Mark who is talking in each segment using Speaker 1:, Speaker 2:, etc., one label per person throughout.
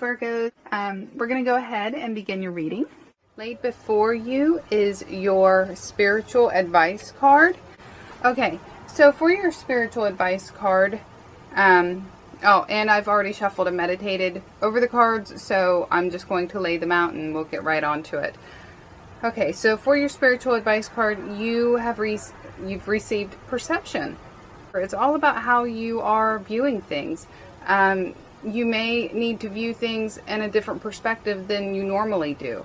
Speaker 1: Virgo. We're going to go ahead and begin your reading. Laid before you is your spiritual advice card. Okay, so for your spiritual advice card, oh, and I've already shuffled and meditated over the cards, so I'm just going to lay them out and we'll get right on to it. Okay, so for your spiritual advice card, you've received perception. It's all about how you are viewing things. You may need to view things in a different perspective than you normally do.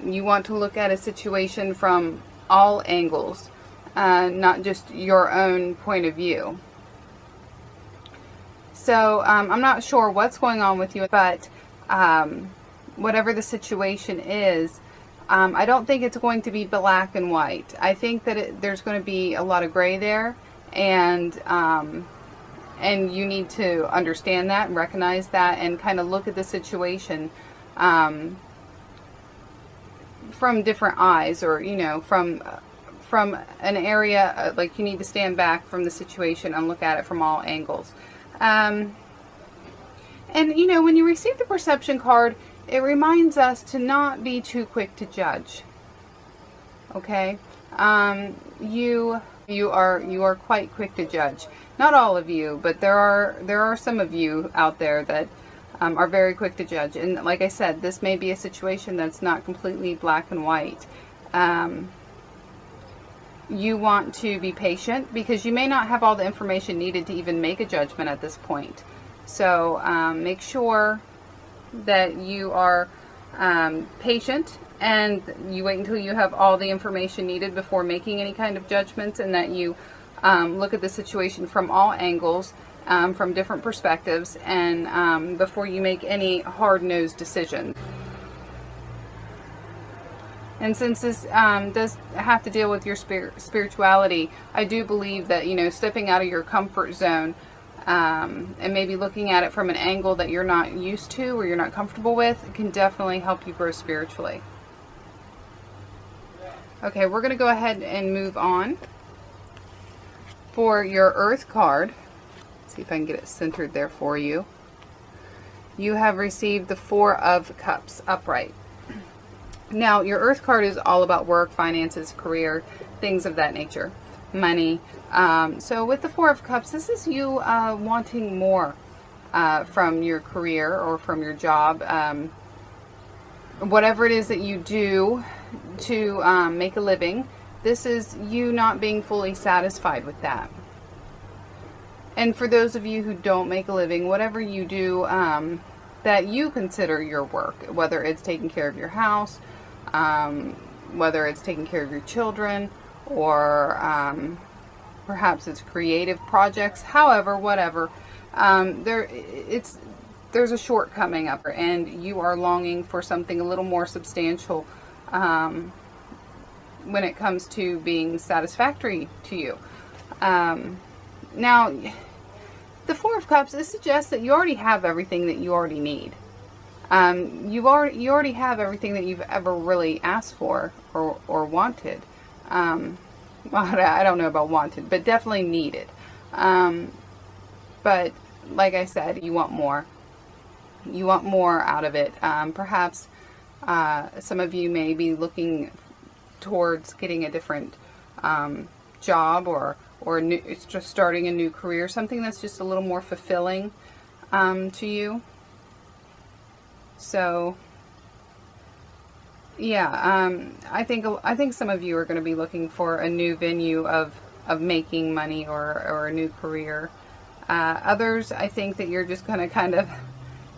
Speaker 1: You want to look at a situation from all angles, not just your own point of view. So I'm not sure what's going on with you, but whatever the situation is, I don't think it's going to be black and white. I think that there's going to be a lot of gray there, and you need to understand that and recognize that and kind of look at the situation from different eyes, or from an area, like you need to stand back from the situation and look at it from all angles. And when you receive the perception card, it reminds us to not be too quick to judge. Okay, you are quite quick to judge. Not all of you, but there are some of you out there that are very quick to judge. And like I said, this may be a situation that's not completely black and white. You want to be patient because you may not have all the information needed to even make a judgment at this point. So make sure that you are patient, and you wait until you have all the information needed before making any kind of judgments, and that you look at the situation from all angles, from different perspectives, and before you make any hard-nosed decisions. And since this does have to deal with your spirituality, I do believe that stepping out of your comfort zone and maybe looking at it from an angle that you're not used to or you're not comfortable with can definitely help you grow spiritually. Okay, we're going to go ahead and move on. For your Earth card, see if I can get it centered there for you. You have received the Four of Cups upright. Now, your Earth card is all about work, finances, career, things of that nature. Money. So with the Four of Cups, this is you wanting more from your career or from your job. Whatever it is that you do to make a living, this is you not being fully satisfied with that. And for those of you who don't make a living, whatever you do that you consider your work, whether it's taking care of your house, whether it's taking care of your children, or perhaps it's creative projects, however, whatever, there's a shortcoming up, and you are longing for something a little more substantial when it comes to being satisfactory to you. Now, the Four of Cups, it suggests that you already have everything that you already need. You already have everything that you've ever really asked for or wanted. Well, I don't know about wanted, but definitely needed. But like I said, you want more. You want more out of it. Perhaps some of you may be looking towards getting a different job, or it's just starting a new career, something that's just a little more fulfilling to you. So yeah, I think some of you are going to be looking for a new venue of making money, or a new career. Others, I think that you're just going to kind of,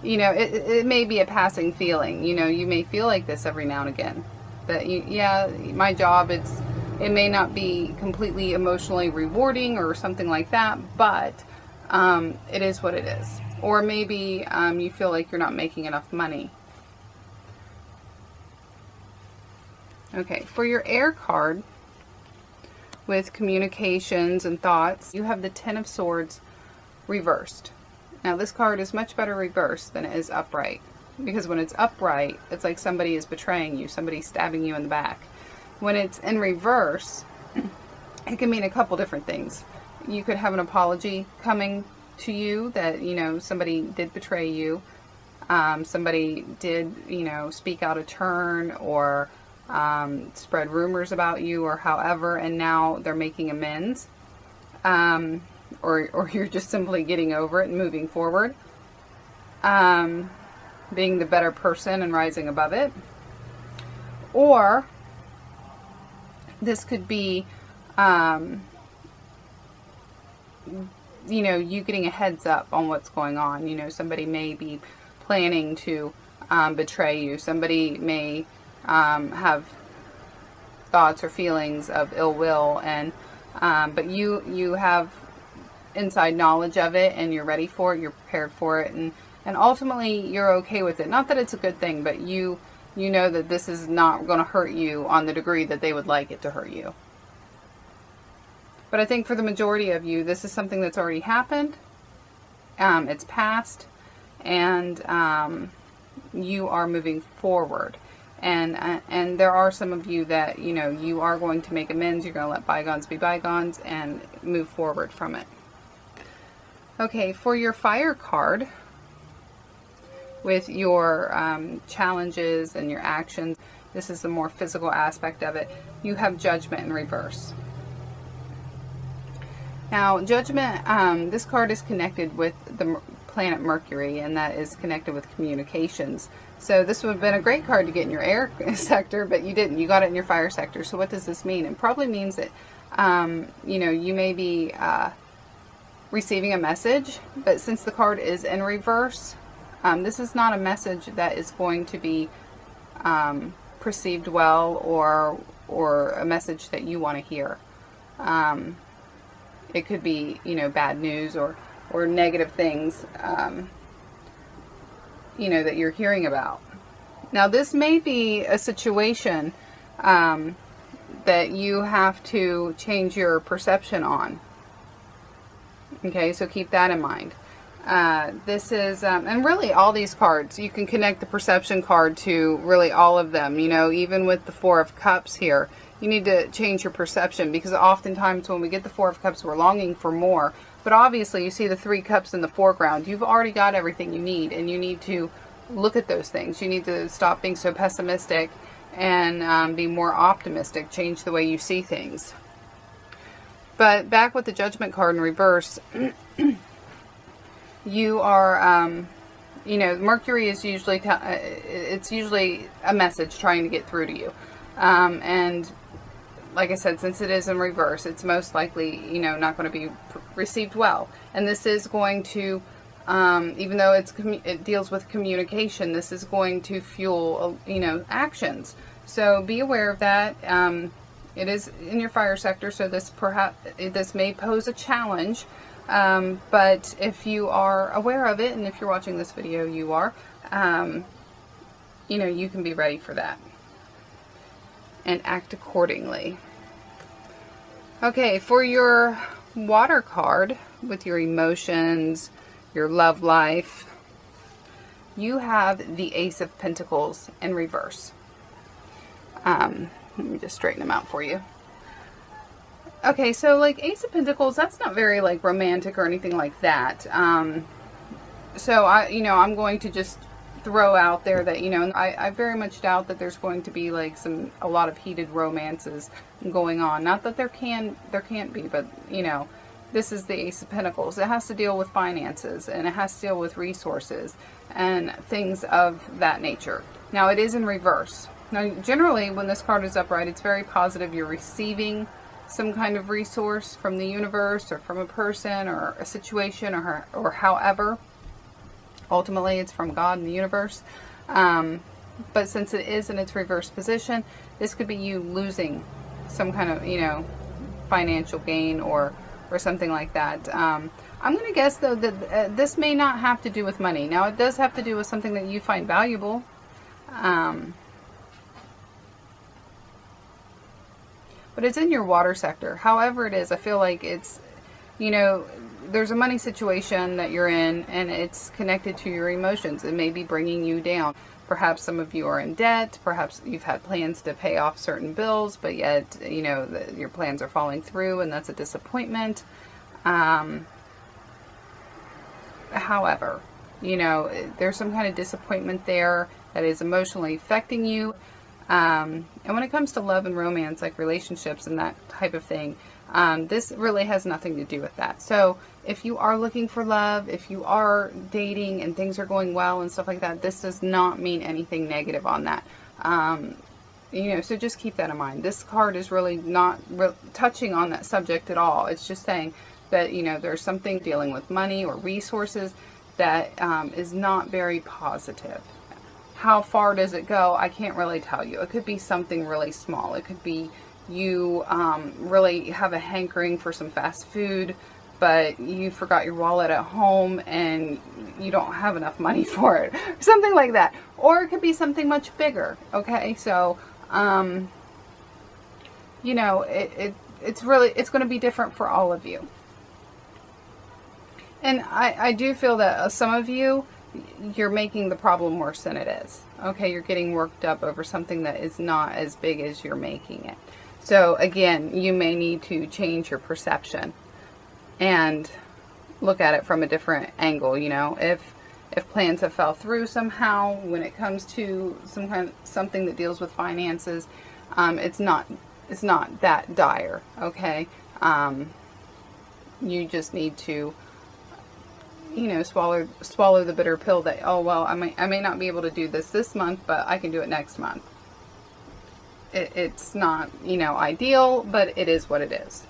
Speaker 1: it may be a passing feeling. You may feel like this every now and again. That yeah, my job, it may not be completely emotionally rewarding or something like that, but it is what it is. Or maybe you feel like you're not making enough money. Okay, for your Air card, with communications and thoughts, you have the Ten of Swords reversed. Now, this card is much better reversed than it is upright, because when it's upright, it's like somebody is betraying you, somebody's stabbing you in the back. When it's in reverse, it can mean a couple different things. You could have an apology coming to you, that, you know, somebody did betray you. Somebody did, you know, speak out of turn, or spread rumors about you, or however, and now they're making amends. Or you're just simply getting over it and moving forward. Being the better person and rising above it. Or this could be, you know, you getting a heads up on what's going on. You know, somebody may be planning to betray you. Somebody may have thoughts or feelings of ill will, and but you have inside knowledge of it, and you're ready for it, you're prepared for it, and ultimately you're okay with it. Not that it's a good thing, but you know that this is not going to hurt you on the degree that they would like it to hurt you. But I think for the majority of you, this is something that's already happened. It's past, and you are moving forward. And there are some of you that, you know, you are going to make amends. You're going to let bygones be bygones and move forward from it. Okay, for your fire card, with your challenges and your actions, this is the more physical aspect of it. You have Judgment in reverse. Now, Judgment, this card is connected with the planet Mercury, and that is connected with communications. So this would have been a great card to get in your air sector, but you didn't. You got it in your fire sector. So what does this mean? It probably means that, you know, you may be receiving a message, but since the card is in reverse, this is not a message that is going to be perceived well, or a message that you want to hear. It could be, you know, bad news or negative things, you know, that you're hearing about. Now, this may be a situation that you have to change your perception on. Okay, so keep that in mind. This is, and really all these cards, you can connect the perception card to really all of them. You know, even with the Four of Cups here, you need to change your perception, because oftentimes when we get the Four of Cups, we're longing for more. But obviously you see the Three Cups in the foreground. You've already got everything you need, and you need to look at those things. You need to stop being so pessimistic and be more optimistic. Change the way you see things. But back with the Judgment card in reverse, you are, you know, Mercury is usually, it's usually a message trying to get through to you. And like I said, since it is in reverse, it's most likely, you know, not going to be received well. And this is going to, even though it deals with communication, this is going to fuel, you know, actions. So be aware of that. It is in your fire sector, so this may pose a challenge. But if you are aware of it, and if you're watching this video, you are, you know, you can be ready for that and act accordingly. Okay, for your water card, with your emotions, your love life, you have the Ace of Pentacles in reverse. Let me just straighten them out for you. Okay, so like Ace of Pentacles, that's not very like romantic or anything like that. So I'm going to just throw out there that, you know, I very much doubt that there's going to be like a lot of heated romances going on. Not that there can't be, but you know, this is the Ace of Pentacles. It has to deal with finances, and it has to deal with resources and things of that nature. Now, it is in reverse. Now, generally, when this card is upright, it's very positive. You're receiving some kind of resource from the universe, or from a person, or a situation, or however. Ultimately, it's from God and the universe. But since it is in its reverse position, this could be you losing some kind of, you know, financial gain or something like that. I'm going to guess, though, that this may not have to do with money. Now, it does have to do with something that you find valuable. But it's in your water sector. However it is, I feel like it's, you know, there's a money situation that you're in, and it's connected to your emotions. It may be bringing you down. Perhaps some of you are in debt. Perhaps you've had plans to pay off certain bills, but yet, you know, your plans are falling through, and that's a disappointment. However, you know, there's some kind of disappointment there that is emotionally affecting you. And when it comes to love and romance, like relationships and that type of thing, this really has nothing to do with that. So if you are looking for love, if you are dating and things are going well and stuff like that, this does not mean anything negative on that. You know, so just keep that in mind. This card is really not touching on that subject at all. It's just saying that, you know, there's something dealing with money or resources that is not very positive. How far does it go? I can't really tell you. It could be something really small. It could be you really have a hankering for some fast food, but you forgot your wallet at home and you don't have enough money for it. Something like that. Or it could be something much bigger. Okay, so you know, it's going to be different for all of you. And I do feel that some of you, you're making the problem worse than it is. Okay, you're getting worked up over something that is not as big as you're making it. So again, you may need to change your perception and look at it from a different angle. You know, if plans have fell through somehow when it comes to something that deals with finances, it's not that dire. Okay, you just need to, you know, swallow the bitter pill that, oh well, I may not be able to do this month, but I can do it next month. It's not, you know, ideal, but it is what it is.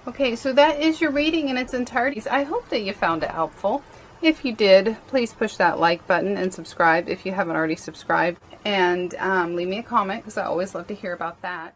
Speaker 1: Okay, so that is your reading in its entirety. I hope that you found it helpful. If you did, please push that like button and subscribe if you haven't already subscribed, and leave me a comment, because I always love to hear about that.